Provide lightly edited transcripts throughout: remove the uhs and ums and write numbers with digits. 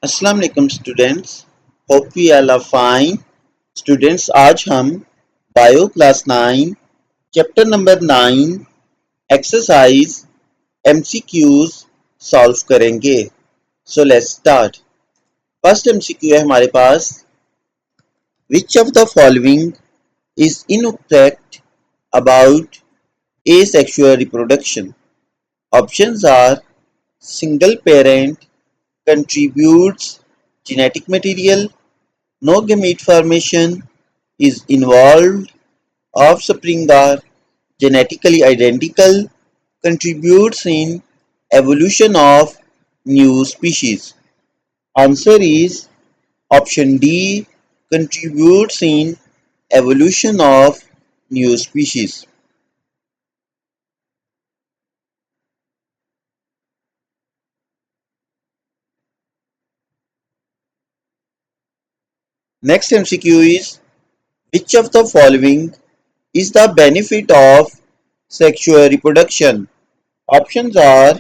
अस्सलाम वालेकुम students, hope we all are fine. Students, आज हम bio class 9 chapter number 9 exercise MCQs solve करेंगे। So let's start. First MCQ है हमारे पास, which of the following is incorrect about asexual reproduction? Options are single parent contributes genetic material, no gamete formation is involved, offspring are genetically identical, contributes in evolution of new species. Answer is option D, contributes in evolution of new species. Next MCQ is, which of the following is the benefit of sexual reproduction? Options are,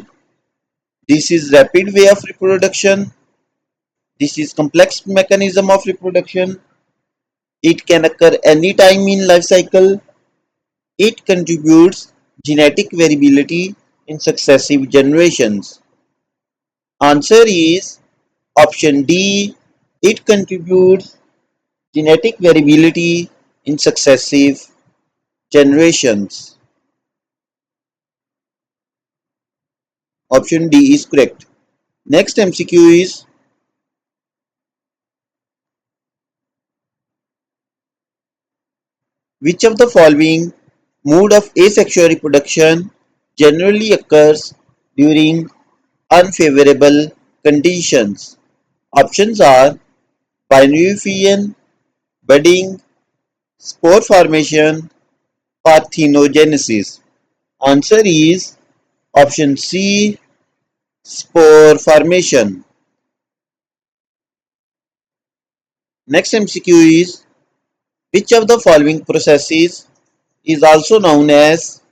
this is rapid way of reproduction, this is complex mechanism of reproduction, it can occur anytime in life cycle, it contributes genetic variability in successive generations. Answer is option D, it contributes genetic variability in successive generations. Option D is correct. Next MCQ is, which of the following mode of asexual reproduction generally occurs during unfavorable conditions? Options are binary fusion, budding, spore formation, parthenogenesis. Answer is option C, spore formation. Next MCQ is, which of the following processes is also known as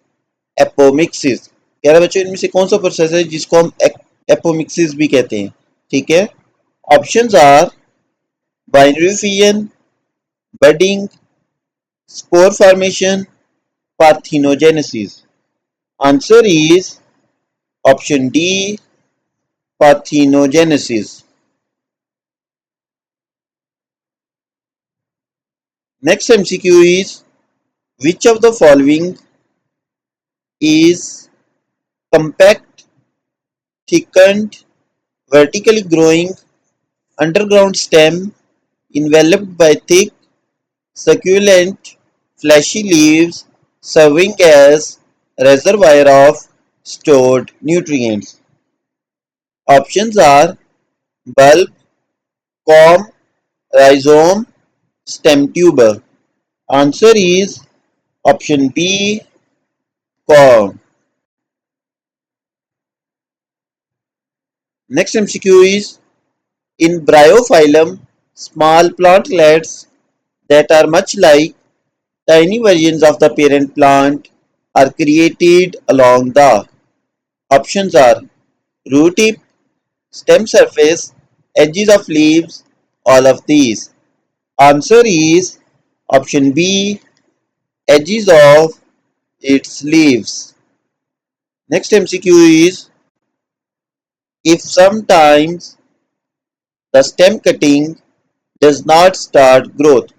apomixis? कह रहा है बच्चों, इनमें से कौन सा process है जिसको हम एपोमिक्सिस भी कहते हैं? ठीक है, options are binary fission, budding, spore formation, parthenogenesis. Answer is option D, parthenogenesis. Next MCQ is, which of the following is compact, thickened, vertically growing underground stem enveloped by thick, succulent, fleshy leaves serving as reservoir of stored nutrients? Options are bulb, corm, rhizome, stem tuber. Answer is option B, corm. Next MCQ is, in bryophyllum, small plantlets that are much like tiny versions of the parent plant are created along the. Options are root tip, stem surface, edges of leaves, all of these. Answer is option B, edges of its leaves. Next MCQ is, if sometimes the stem cutting does not start growth,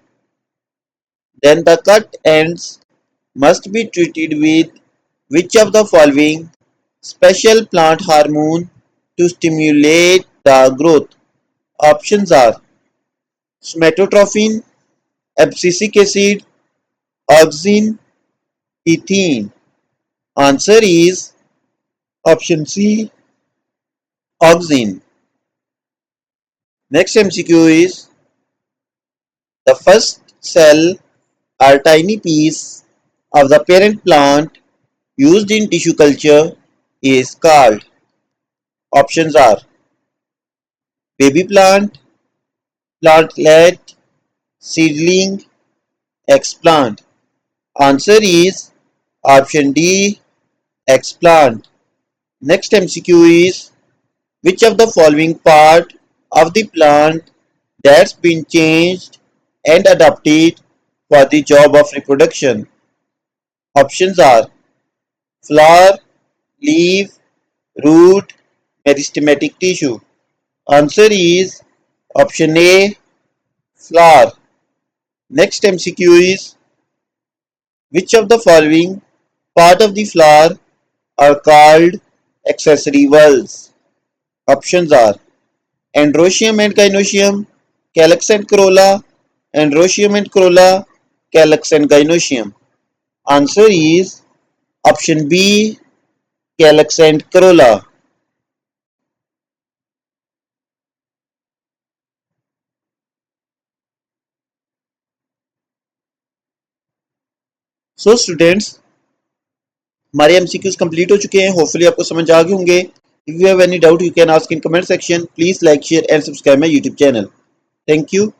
then the cut ends must be treated with which of the following special plant hormone to stimulate the growth? Options are somatotrophin, abscisic acid, auxin, ethene. Answer is option C, auxin. Next MCQ is, the first cell or tiny piece of the parent plant used in tissue culture is called. Options are baby plant, plantlet, seedling, explant. Answer is option D, explant. Next MCQ is, which of the following part of the plant that's been changed and adapted for the job of reproduction? Options are flower, leaf, root, meristematic tissue. Answer is option A, flower. Next MCQ is, which of the following part of the flower are called accessory whorls? Options are androecium and gynoecium, calyx and corolla, androecium and corolla, calyx and gynoecium. Answer is option B, calyx and corolla. So students, हमारे MCQs complete हो चुके हैं. Hopefully आपको समझ आ गए होंगे. If you have any doubt, you can ask in comment section. Please like, share and subscribe my YouTube channel. Thank you.